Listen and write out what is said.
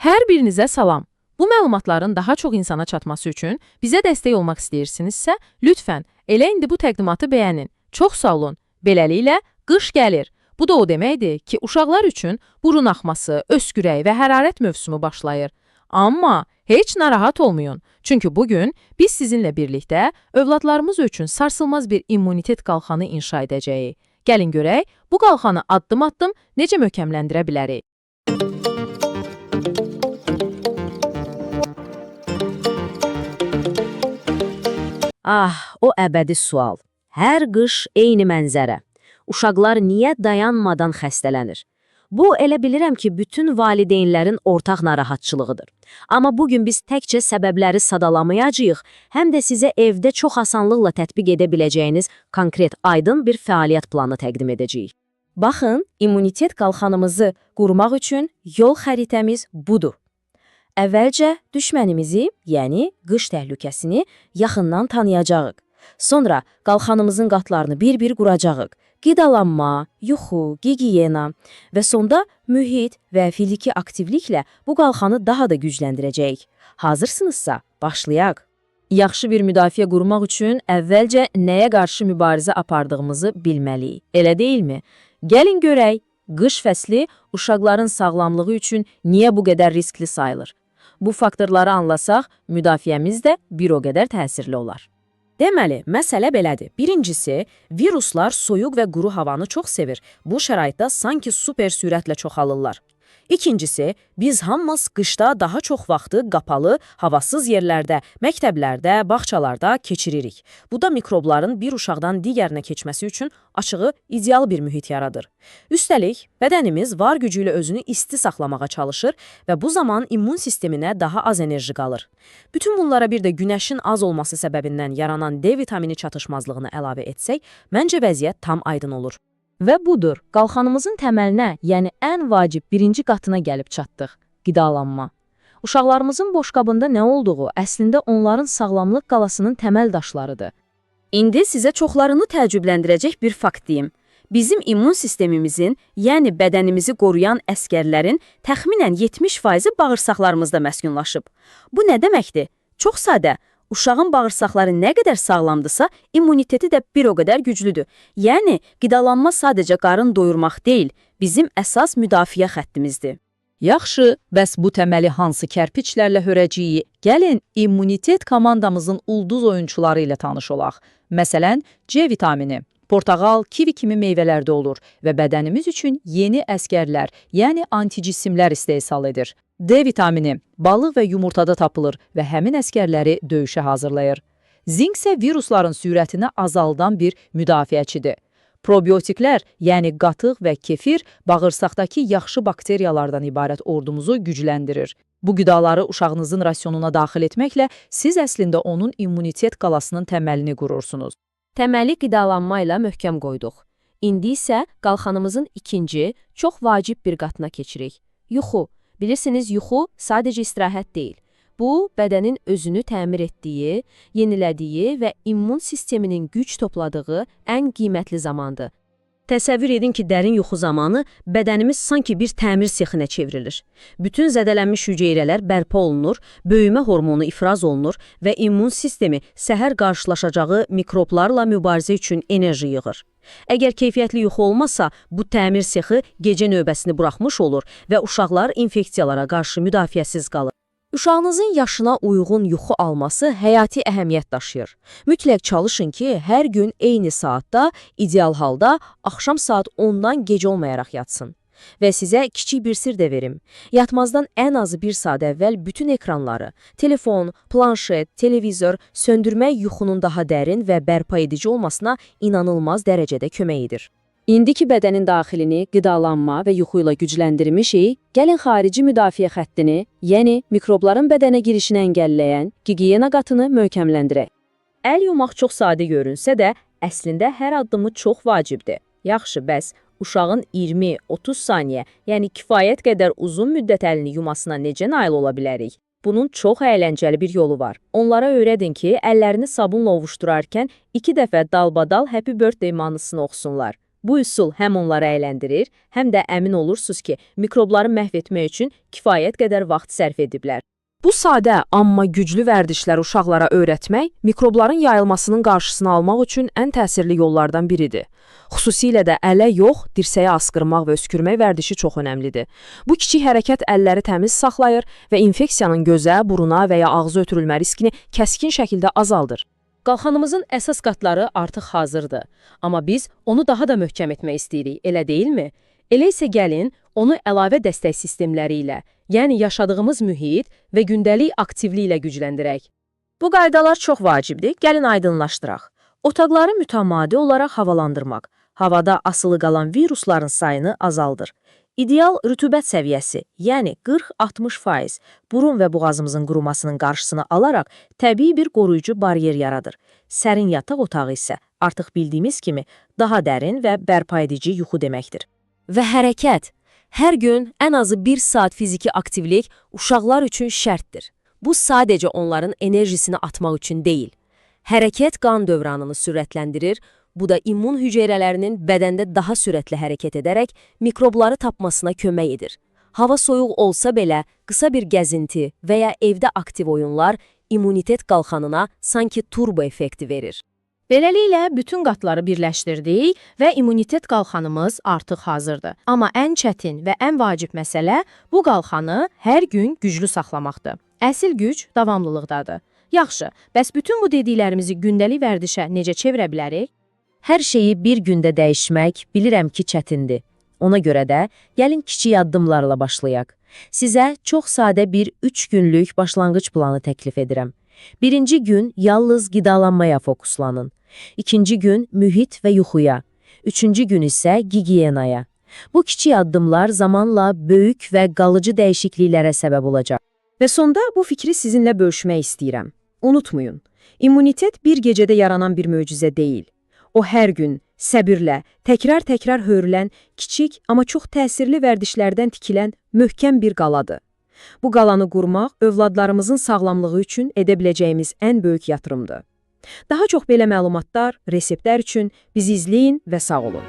Hər birinizə salam. Bu məlumatların daha çox insana çatması üçün bizə dəstək olmaq istəyirsinizsə, lütfən elə indi bu təqdimatı bəyənin. Çox sağ olun. Beləliklə, qış gəlir. Bu da o deməkdir ki, uşaqlar üçün burun axması, öskürək və hərarət mövsümü başlayır. Amma heç narahat olmayın. Çünki bugün biz sizinlə birlikdə övladlarımız üçün sarsılmaz bir immunitet qalxanı inşa edəcəyik. Gəlin görək, bu qalxanı addım-addım necə möhkəmləndirə bilərik. O əbədi sual. Hər qış eyni mənzərə. Uşaqlar niyə dayanmadan xəstələnir? Bu, elə bilirəm ki, bütün valideynlərin ortaq narahatçılığıdır. Amma bugün biz təkcə səbəbləri sadalamayacağıq, həm də sizə evdə çox asanlıqla tətbiq edə biləcəyiniz konkret, aydın bir fəaliyyət planı təqdim edəcəyik. Baxın, immunitet qalxanımızı qurmaq üçün yol xəritəmiz budur. Əvvəlcə düşmənimizi, yəni qış təhlükəsini yaxından tanıyacağıq. Sonra qalxanımızın qatlarını bir-bir quracağıq. Qidalanma, yuxu, gigiyena və sonda mühit və fiziki aktivliklə bu qalxanı daha da gücləndirəcəyik. Hazırsınızsa, başlayaq. Yaxşı bir müdafiə qurmaq üçün əvvəlcə nəyə qarşı mübarizə apardığımızı bilməliyik. Elə deyilmi? Gəlin görək, qış fəsli uşaqların sağlamlığı üçün niyə bu qədər riskli sayılır? Bu faktorları anlasaq, müdafiəmiz də bir o qədər təsirli olar. Deməli, məsələ belədir. Birincisi, viruslar soyuq və quru havanı çox sevir. Bu şəraitdə sanki super sürətlə çoxalırlar. İkincisi, biz hamımız qışda daha çox vaxtı qapalı, havasız yerlərdə, məktəblərdə, bağçalarda keçiririk. Bu da mikrobların bir uşaqdan digərinə keçməsi üçün açığı ideal bir mühit yaradır. Üstəlik, bədənimiz var gücü ilə özünü isti saxlamağa çalışır və bu zaman immun sisteminə daha az enerji qalır. Bütün bunlara bir də günəşin az olması səbəbindən yaranan D vitamini çatışmazlığını əlavə etsək, məncə vəziyyət tam aydın olur. Və budur, qalxanımızın təməlinə, yəni ən vacib birinci qatına gəlib çatdıq, qidalanma. Uşaqlarımızın boşqabında nə olduğu əslində onların sağlamlıq qalasının təməl daşlarıdır. İndi sizə çoxlarını təəccübləndirəcək bir fakt deyim. Bizim immun sistemimizin, yəni bədənimizi qoruyan əskərlərin təxminən 70%-i bağırsaqlarımızda məskunlaşıb. Bu nə deməkdir? Çox sadə. Uşağın bağırsaqları nə qədər sağlamdırsa, immuniteti də bir o qədər güclüdür. Yəni, qidalanma sadəcə qarın doyurmaq deyil, bizim əsas müdafiə xəttimizdir. Yaxşı, bəs bu təməli hansı kərpiçlərlə hörəcəyik? Gəlin, immunitet komandamızın ulduz oyunçuları ilə tanış olaq. Məsələn, C vitamini. Portağal, kivi kimi meyvələrdə olur və bədənimiz üçün yeni əskərlər, yəni anticismlər istehsal edir. D vitamini balıq və yumurtada tapılır və həmin əskərləri döyüşə hazırlayır. Zink isə virusların sürətini azaldan bir müdafiəçidir. Probiotiklər, yəni qatıq və kefir, bağırsaqdakı yaxşı bakteriyalardan ibarət ordumuzu gücləndirir. Bu qidaları uşağınızın rasionuna daxil etməklə siz əslində onun immunitet qalasının təməlini qurursunuz. Təməli qidalanma ilə möhkəm qoyduq. İndi isə qalxanımızın ikinci, çox vacib bir qatına keçirik. Yuxu. Bilirsiniz, yuxu sadəcə istirahət deyil. Bu, bədənin özünü təmir etdiyi, yenilədiyi və immun sisteminin güc topladığı ən qiymətli zamandır. Təsəvvür edin ki, dərin yuxu zamanı bədənimiz sanki bir təmir sexinə çevrilir. Bütün zədələnmiş hüceyrələr bərpa olunur, böyümə hormonu ifraz olunur və immun sistemi səhər qarşılaşacağı mikroblarla mübarizə üçün enerji yığır. Əgər keyfiyyətli yuxu olmasa, bu təmir sexi gecə növbəsini buraxmış olur və uşaqlar infeksiyalara qarşı müdafiəsiz qalır. Uşağınızın yaşına uyğun yuxu alması həyati əhəmiyyət daşıyır. Mütləq çalışın ki, hər gün eyni saatda, ideal halda, axşam saat 10-dan gec olmayaraq yatsın. Və sizə kiçik bir sir də verim. Yatmazdan ən azı bir saat əvvəl bütün ekranları, telefon, planşet, televizor söndürmək yuxunun daha dərin və bərpa edici olmasına inanılmaz dərəcədə kömək edir. İndiki bədənin daxilini qidalanma və yuxu ilə gücləndirmişik, gəlin xarici müdafiə xəttini, yəni mikrobların bədənə girişini əngəlləyən gigiyena qatını möhkəmləndirək. Əl yumaq çox sadə görünsə də, əslində hər addımı çox vacibdir. Yaxşı, bəs uşağın 20-30 saniyə, yəni kifayət qədər uzun müddət əlini yumasına necə nail ola bilərik? Bunun çox əyləncəli bir yolu var. Onlara öyrədin ki, əllərini sabunla ovuşdurarkən 2 dəfə dalbadal Happy Birthday mahnısını oxusunlar. Bu üsul həm onları əyləndirir, həm də əmin olursunuz ki, mikrobları məhv etmək üçün kifayət qədər vaxt sərf ediblər. Bu sadə, amma güclü vərdişləri uşaqlara öyrətmək mikrobların yayılmasının qarşısını almaq üçün ən təsirli yollardan biridir. Xüsusilə də ələ yox, dirsəyə asqırmaq və öskürmək vərdişi çox önəmlidir. Bu kiçik hərəkət əlləri təmiz saxlayır və infeksiyanın gözə, buruna və ya ağza ötürülmə riskini kəskin şəkildə azaldır. Qalxanımızın əsas qatları artıq hazırdır, amma biz onu daha da möhkəm etmək istəyirik, elə deyilmi? Elə isə gəlin, onu əlavə dəstək sistemləri ilə, yəni yaşadığımız mühit və gündəlik aktivlik ilə gücləndirək. Bu qaydalar çox vacibdir, gəlin aydınlaşdıraq. Otaqları mütəmadi olaraq havalandırmaq, havada asılı qalan virusların sayını azaldır. İdeal rütubət səviyyəsi, yəni 40-60%, burun və boğazımızın qurumasının qarşısını alaraq təbii bir qoruyucu baryer yaradır. Sərin yataq otağı isə artıq bildiyimiz kimi daha dərin və bərpa edici yuxu deməkdir. Və hərəkət. Hər gün ən azı 1 saat fiziki aktivlik uşaqlar üçün şərtdir. Bu sadəcə onların enerjisini atmaq üçün deyil. Hərəkət qan dövranını sürətləndirir, bu da immun hüceyrələrinin bədəndə daha sürətli hərəkət edərək mikrobları tapmasına kömək edir. Hava soyuq olsa belə qısa bir gəzinti və ya evdə aktiv oyunlar immunitet qalxanına sanki turbo effekti verir. Beləliklə, bütün qatları birləşdirdik və immunitet qalxanımız artıq hazırdır. Amma ən çətin və ən vacib məsələ bu qalxanı hər gün güclü saxlamaqdır. Əsl güc davamlılıqdadır. Yaxşı, bəs bütün bu dediklərimizi gündəlik vərdişə necə çevirə bilərik? Hər şeyi bir gündə dəyişmək bilirəm ki, çətindir. Ona görə də gəlin kiçik addımlarla başlayaq. Sizə çox sadə bir 3 günlük başlanğıc planı təklif edirəm. Birinci gün yalnız qidalanmaya fokuslanın. İkinci gün mühit və yuxuya. Üçüncü gün isə gigiyenaya. Bu kiçik addımlar zamanla böyük və qalıcı dəyişikliklərə səbəb olacaq. Və sonda bu fikri sizinlə bölüşmək istəyirəm. Unutmayın, immunitet bir gecədə yaranan bir möcüzə deyil. O hər gün, səbirlə, təkrar-təkrar hörülən, kiçik, amma çox təsirli vərdişlərdən tikilən möhkəm bir qaladır. Bu qalanı qurmaq övladlarımızın sağlamlığı üçün edə biləcəyimiz ən böyük yatırımdır. Daha çox belə məlumatlar, reseptlər üçün bizi izləyin və sağ olun.